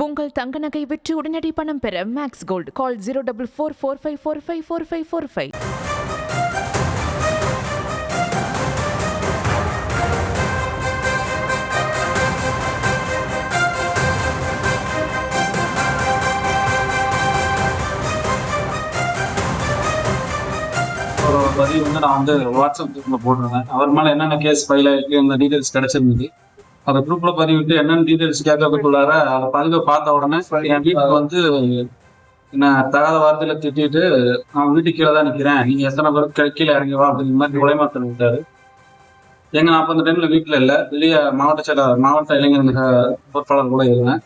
உங்கள் தங்க நகை விற்று உடனடி பணம் பெற மேக்ஸ் கோல்ட் கால் 04445454545. ஒரு பதிவு நான் வாட்ஸ்அப் குரூப்ல போட்டிருந்தேன். அவர் மேல என்னென்ன கேஸ் ஃபைல் ஆயிருக்கு இந்த டீடைல்ஸ் கிடைச்சிருந்தது. அந்த குரூப்ல பதிவிட்டு என்னென்ன டீடைல்ஸ் கேட்கறதுக்குள்ளார அந்த பதிவை பார்த்த உடனே என் வீட்டுக்கு என்ன தகாத வார்த்தையில திட்டிட்டு நான் வீட்டுக்கு கீழே தான் நிக்கிறேன், நீங்க எத்தனை பேருக்கு கீழே இறங்கிவா அப்படிங்கிற மாதிரி உடைமாற்றம் விட்டாரு. நான் அப்ப அந்த டைம்ல வீட்டுல இல்ல, வெளியே மாவட்ட இளைஞர் பொறுப்பாளர் கூட இருந்தேன்.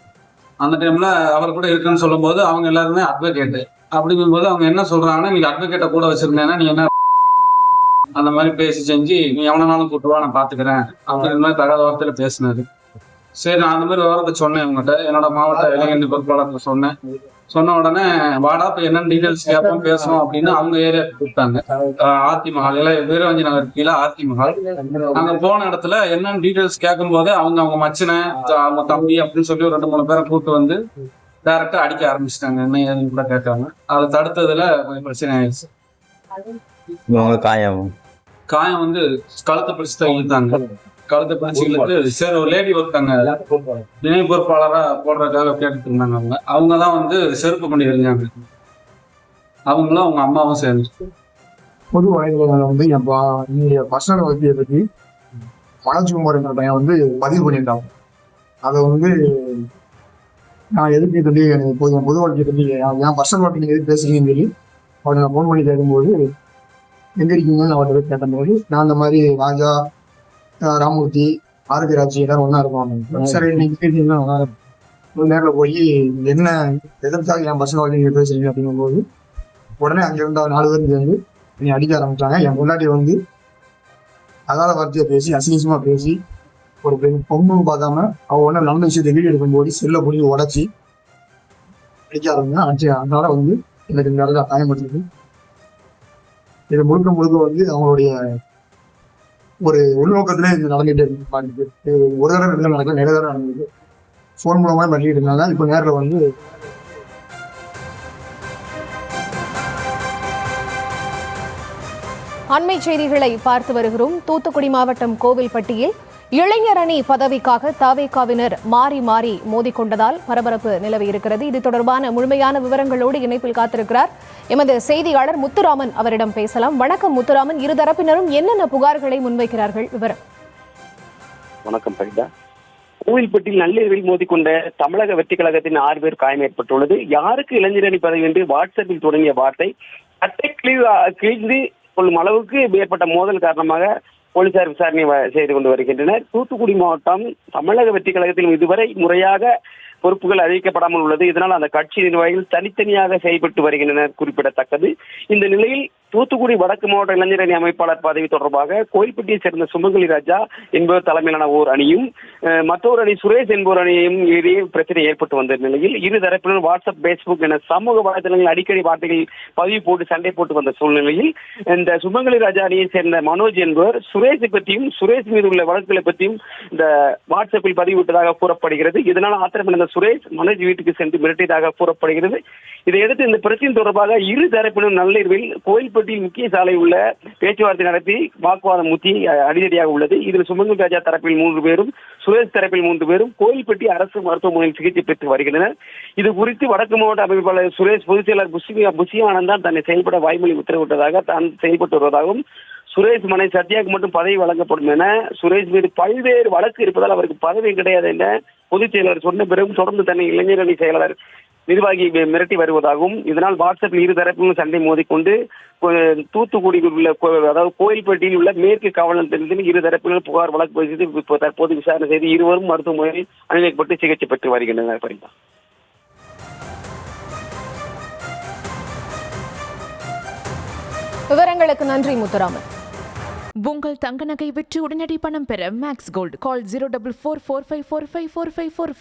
அந்த டைம்ல அவர் கூட இருக்குன்னு சொல்லும் போது அவங்க எல்லாருமே அட்வொகேட்டு. அப்படிங்கும்போது அவங்க என்ன சொல்றாங்கன்னா, நீங்க அட்வொகேட்டை கூட வச்சிருந்தேன்னா நீ என்ன அந்த மாதிரி பேசி செஞ்சு நீ எவனாலும் கூட்டுவா நான் பாத்துக்கிறேன் அப்படிங்கிற மாதிரி தகாத வார்த்தையில பேசினாரு. சரி, நான் அந்த மாதிரி விவரத்தை சொன்னேன் இவங்ககிட்ட, என்னோட மாவட்ட இளைஞர் பொறுப்பாளர் சொன்னேன். சொன்ன உடனே வாடா இப்ப என்னென்ன டீடைல்ஸ் கேட்போம் பேசணும் அப்படின்னு அவங்க ஏரியா கூப்பிட்டாங்க. ஆர்த்தி மஹால் வீரவஞ்சி நகர் கீழே ஆர்த்தி மஹால். அங்க போன இடத்துல என்னென்ன டீடைல்ஸ் கேட்கும் போது அவங்க மச்சினை அவங்க தம்பி அப்படின்னு சொல்லி ஒரு 2-3 பேரை கூப்பிட்டு வந்து டைரக்டா அடிக்க ஆரம்பிச்சிட்டாங்க. என்ன ஏதுன்னு கூட கேட்காம அதை தடுத்ததுல பிரச்சனை ஆயிடுச்சு. காயம் கழுத்தை பிடிச்சு தான் இழுத்தாங்க. கழுத்தை பிடிச்சு இழுத்து சரி ஒரு லேடி ஒருத்தாங்க நினைவு பொறுப்பாளரா போடுறதுக்காக கேட்டுட்டு இருந்தாங்க. அவங்கதான் செருப்பு பண்ணி எரிஞ்சாங்க. அவங்களும் அவங்க அம்மாவும் சேர்ந்து பொது வலைதளங்களை என் பர்சனல் வசதியை பற்றி மனோஜ்குமார் என்ற பையன் பதிவு பண்ணியிருந்தாங்க. அதை நான் எதுக்கு சொல்லி எனக்கு பொது வாழ்க்கையை சொல்லி என் பர்சனல் வாழ்க்கை நீங்க எதுக்கு பேசுறீங்கன்னு சொல்லி அவரை நான் ஃபோன் பண்ணி கேட்கும்போது எங்க இருக்கீங்கன்னு நான் அவர்கிட்ட கேட்டபோது நான் அந்த மாதிரி ராஜா, ராமூர்த்தி, ஆரோக்கியராட்சி எல்லாரும் ஒன்னா இருப்பாங்க. சரி நீங்க பேசுறீங்கன்னா நேரில் போய் என்ன எதற்காக என் பர்சனல் வாழ்க்கை நீங்க பேசுறீங்க அப்படிங்கும்போது உடனே அங்க இருந்த 4 பேரும் சேர்ந்து நீ அடிக்க ஆரம்பிச்சாங்க. என் பொண்டாட்டி அதால வார்த்தையை பேசி அசிங்கமா பேசி ஒரு பொண்ணு பார்க்காம அவ நல்ல விஷயத்தை வீடியோ எடுக்கும்போது செல்ல போய் உடச்சி அடிக்க ஆரம்பிச்சு. அதனால எனக்கு இந்த இடத்துல காயப்பட்டிருக்கு. இது முழுக்க அவங்களுடைய ஒரு உள்நோக்கத்திலே இது நடந்துட்டு இருக்கு. ஒரு தடவை நடக்கல, நிறைய தடவை நடந்தது. போன் மூலமா பண்ணிட்டு இருந்தாங்க. இப்ப நேரில் அண்மை செய்திகளை பார்த்து வருகிறோம். தூத்துக்குடி மாவட்டம் கோவில்பட்டியில் இளைஞர் அணி பதவிக்காக தவேகாவினர் மாறி மாறி மோதிக்கொண்டதால் பரபரப்பு நிலவி இருக்கிறது. இது தொடர்பான முழுமையான விவரங்களோடு இணைப்பில் காத்திருக்கிறார் எமது செய்தியாளர் முத்துராமன். அவரிடம் பேசலாம். வணக்கம் முத்துராமன். இருதரப்பினரும் என்னென்ன புகார்களை முன்வைக்கிறார்கள்? விவரம். வணக்கம் பரிதா. கோவில்பட்டியில் நள்ளிரவில் மோதிக்கொண்ட தமிழக வெற்றி கழகத்தின் 6 பேர் காயம் ஏற்பட்டுள்ளது. யாருக்கு இளைஞர் அணி பதவி என்று வாட்ஸ்அப்பில் தொடங்கிய வார்த்தை சட்டை கிழிந்து கொள்ளும் அளவுக்கு ஏற்பட்ட மோதல் காரணமாக போலீசார் விசாரணை செய்து கொண்டு வருகின்றனர். தூத்துக்குடி மாவட்டம் தமிழக வெற்றி கழகத்தில் இதுவரை முறையாக பொறுப்புகள் அறிவிக்கப்படாமல் உள்ளது. இதனால் அந்த கட்சி நிர்வாகிகள் தனித்தனியாக செயல்பட்டு வருகின்றனர் குறிப்பிடத்தக்கது. இந்த நிலையில் தூத்துக்குடி வடக்கு மாவட்ட இளைஞர் அணி அமைப்பாளர் பதவி தொடர்பாக கோயில்பட்டியை சேர்ந்த சுமங்கலி ராஜா என்பவர் தலைமையிலான ஓர் அணியும் மற்றொரு அணி சுரேஷ் என்பவர் அணியும் இடையே பிரச்சனை ஏற்பட்டு வந்த நிலையில் இரு தரப்பினர் வாட்ஸ்அப், பேஸ்புக் என சமூக வலைதளங்கள் அடிக்கடி வார்த்தைகள் பதிவு போட்டு சண்டை போட்டு வந்த சூழ்நிலையில் இந்த சுமங்கலி ராஜா அணியை சேர்ந்த மனோஜ் என்பவர் சுரேஷை பற்றியும் சுரேஷ் மீது உள்ள வழக்குகளை பற்றியும் இந்த வாட்ஸ்அப்பில் பதிவிட்டதாக கூறப்படுகிறது. இதனால் ஆத்திரமடைந்த சுரேஷ் மனோஜ் வீட்டுக்கு சென்று மிரட்டியதாக கூறப்படுகிறது. இதையடுத்து இந்த பிரச்சனை தொடர்பாக இரு தரப்பினரும் நள்ளிரவில் கோயில்பட்டியில் முக்கிய சாலை உள்ள பேச்சுவார்த்தை நடத்தி வாக்குவாதம் முத்தி அடிதடியாக உள்ளது. இதில் சுமங்கல் ராஜா தரப்பில் 3 பேரும் சுரேஷ் தரப்பில் 3 பேரும் கோயில்பட்டி அரசு மருத்துவமனையில் சிகிச்சை பெற்று வருகின்றனர். இது குறித்து வடக்கு மாவட்ட அமைப்பாளர் சுரேஷ் பொதுச் செயலாளர் புஷி ஆனந்தான் தன்னை செயல்பட வாய்மொழி உத்தரவிட்டதாக தான் செயல்பட்டு வருவதாகவும் சுரேஷ் மனை சத்யாவுக்கு மட்டும் பதவி வழங்கப்படும் என சுரேஷ் மீது பல்வேறு வழக்கு இருப்பதால் அவருக்கு பதவி கிடையாது என பொதுச் செயலாளர் சொன்ன பிறகும் தொடர்ந்து தன்னை இளைஞர் அணி செயலாளர் நிர்வாகி மிரட்டி வருவதாகவும் இதனால் வாட்ஸ்அப்பில் இரு தரப்பிலும் சண்டை மோதிக்கொண்டு தூத்துக்குடியில் உள்ள அதாவது கோயில்பட்டியில் உள்ள மேற்கு காவல் நிலையத்தில் இரு தரப்பினர் புகார் வழக்கு பதிவு தற்போது விசாரணை செய்து இருவரும் மருத்துவமனையில் அனுமதிக்கப்பட்டு சிகிச்சை பெற்று வருகின்றனர். பரிந்தா. விவரங்களுக்கு நன்றி முத்துராமன். உங்கள் தங்க நகை விற்று உடனடி பணம் பெற மேக்ஸ் கோல்ட் கால் 04445454545.